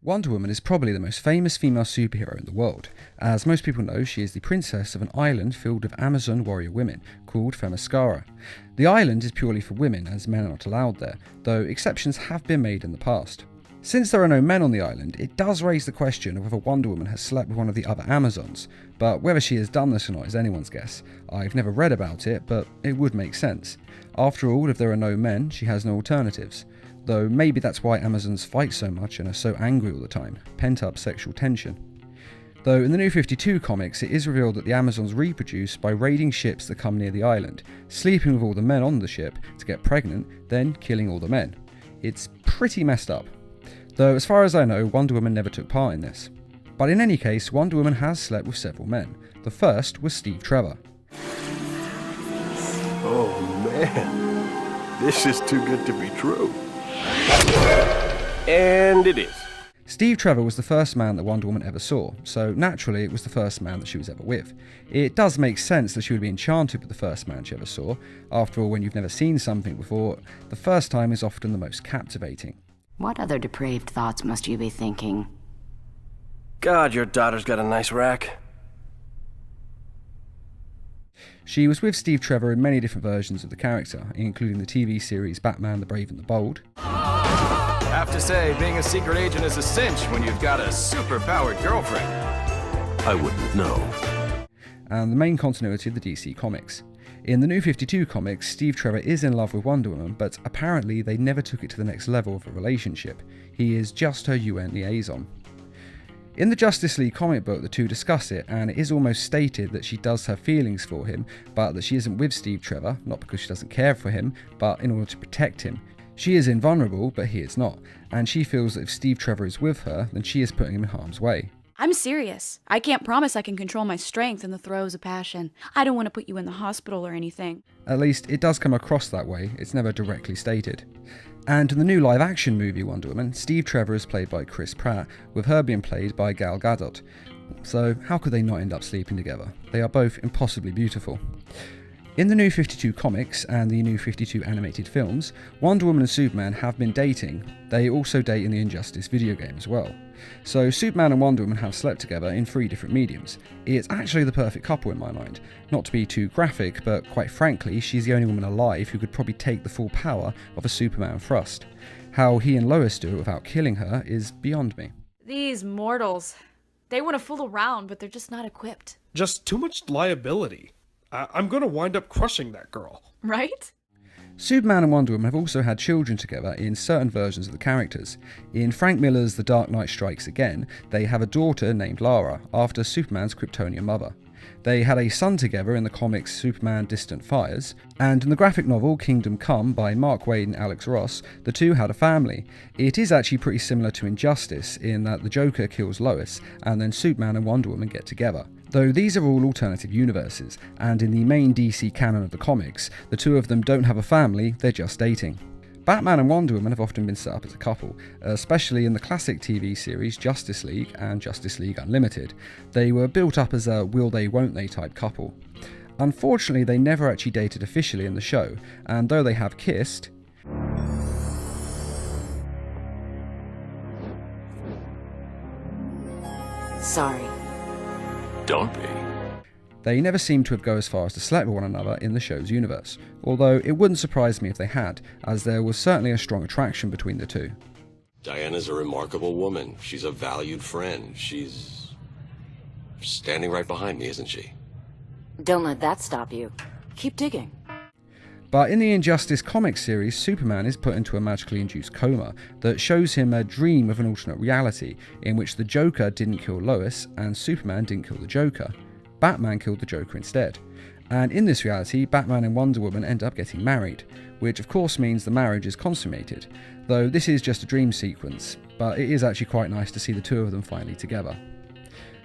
Wonder Woman is probably the most famous female superhero in the world. As most people know, she is the princess of an island filled with Amazon warrior women called Themyscira. The island is purely for women, as men are not allowed there, though exceptions have been made in the past. Since there are no men on the island, it does raise the question of whether Wonder Woman has slept with one of the other Amazons, but whether she has done this or not is anyone's guess. I've never read about it, but it would make sense. After all, if there are no men, she has no alternatives. Though maybe that's why Amazons fight so much and are so angry all the time, pent-up sexual tension. Though in the New 52 comics, it is revealed that the Amazons reproduce by raiding ships that come near the island, sleeping with all the men on the ship to get pregnant, then killing all the men. It's pretty messed up. Though as far as I know, Wonder Woman never took part in this. But in any case, Wonder Woman has slept with several men. The first was Steve Trevor. Oh man, this is too good to be true. And it is. Steve Trevor was the first man that Wonder Woman ever saw, so naturally it was the first man that she was ever with. It does make sense that she would be enchanted with the first man she ever saw. After all, when you've never seen something before, the first time is often the most captivating. What other depraved thoughts must you be thinking? God, your daughter's got a nice rack. She was with Steve Trevor in many different versions of the character, including the TV series Batman the Brave and the Bold. Have to say, being a secret agent is a cinch when you've got a super-powered girlfriend. I wouldn't know. And the main continuity of the DC comics. In the New 52 comics, Steve Trevor is in love with Wonder Woman, but apparently they never took it to the next level of a relationship. He is just her UN liaison. In the Justice League comic book, the two discuss it, and it is almost stated that she does have feelings for him, but that she isn't with Steve Trevor, not because she doesn't care for him, but in order to protect him. She is invulnerable, but he is not, and she feels that if Steve Trevor is with her, then she is putting him in harm's way. I'm serious. I can't promise I can control my strength in the throes of passion. I don't want to put you in the hospital or anything. At least, it does come across that way, it's never directly stated. And in the new live-action movie Wonder Woman, Steve Trevor is played by Chris Pratt, with her being played by Gal Gadot. So how could they not end up sleeping together? They are both impossibly beautiful. In the New 52 comics and the New 52 animated films, Wonder Woman and Superman have been dating. They also date in the Injustice video game as well. So Superman and Wonder Woman have slept together in 3 different mediums. It's actually the perfect couple in my mind. Not to be too graphic, but quite frankly, she's the only woman alive who could probably take the full power of a Superman thrust. How he and Lois do it without killing her is beyond me. These mortals, they want to fool around, but they're just not equipped. Just too much liability. I'm gonna wind up crushing that girl. Right? Superman and Wonder Woman have also had children together in certain versions of the characters. In Frank Miller's The Dark Knight Strikes Again, they have a daughter named Lara, after Superman's Kryptonian mother. They had a son together in the comics Superman Distant Fires, and in the graphic novel Kingdom Come by Mark Waid and Alex Ross, the two had a family. It is actually pretty similar to Injustice in that the Joker kills Lois, and then Superman and Wonder Woman get together. Though these are all alternative universes, and in the main DC canon of the comics, the two of them don't have a family, they're just dating. Batman and Wonder Woman have often been set up as a couple, especially in the classic TV series Justice League and Justice League Unlimited. They were built up as a will they won't they type couple. Unfortunately, they never actually dated officially in the show, and though they have kissed, Sorry. Don't be. they never seem to have gone as far as to sleep with one another in the show's universe, although it wouldn't surprise me if they had, as there was certainly a strong attraction between the two. Diana's a remarkable woman. She's a valued friend. She's standing right behind me, isn't she? Don't let that stop you. Keep digging. But in the Injustice comic series, Superman is put into a magically induced coma that shows him a dream of an alternate reality in which the Joker didn't kill Lois and Superman didn't kill the Joker. Batman killed the Joker instead. And in this reality, Batman and Wonder Woman end up getting married, which of course means the marriage is consummated, though this is just a dream sequence, but it is actually quite nice to see the two of them finally together.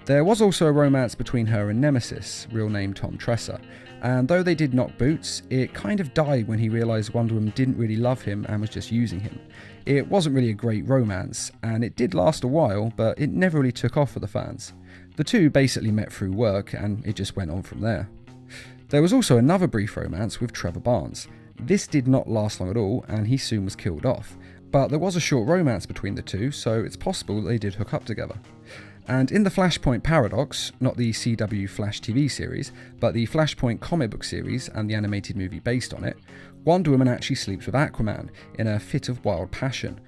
There was also a romance between her and Nemesis, real name Tom Tresser, and though they did knock boots, it kind of died when he realised Wonder Woman didn't really love him and was just using him. It wasn't really a great romance, and it did last a while, but it never really took off for the fans. The two basically met through work, and it just went on from there. There was also another brief romance with Trevor Barnes. This did not last long at all, and he soon was killed off. But there was a short romance between the two, so it's possible they did hook up together. And in the Flashpoint Paradox, not the CW Flash TV series, but the Flashpoint comic book series and the animated movie based on it, Wonder Woman actually sleeps with Aquaman in a fit of wild passion.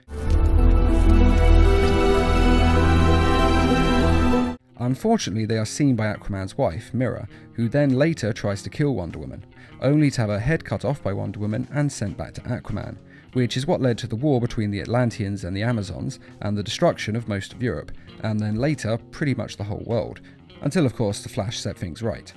Unfortunately, they are seen by Aquaman's wife, Mira, who then later tries to kill Wonder Woman, only to have her head cut off by Wonder Woman and sent back to Aquaman, which is what led to the war between the Atlanteans and the Amazons and the destruction of most of Europe, and then later pretty much the whole world, until of course the Flash set things right.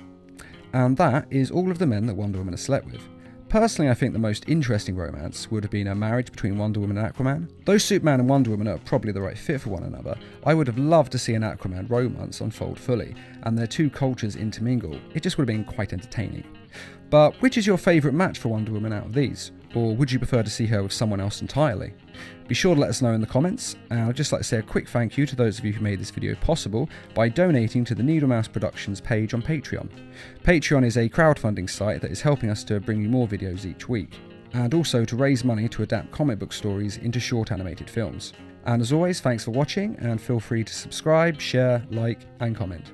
And that is all of the men that Wonder Woman has slept with. Personally, I think the most interesting romance would have been a marriage between Wonder Woman and Aquaman. Though Superman and Wonder Woman are probably the right fit for one another, I would have loved to see an Aquaman romance unfold fully, and their two cultures intermingle. It just would have been quite entertaining. But which is your favourite match for Wonder Woman out of these? Or would you prefer to see her with someone else entirely? Be sure to let us know in the comments, and I'd just like to say a quick thank you to those of you who made this video possible by donating to the Needle Mouse Productions page on Patreon. Patreon is a crowdfunding site that is helping us to bring you more videos each week, and also to raise money to adapt comic book stories into short animated films. And as always, thanks for watching, and feel free to subscribe, share, like, and comment.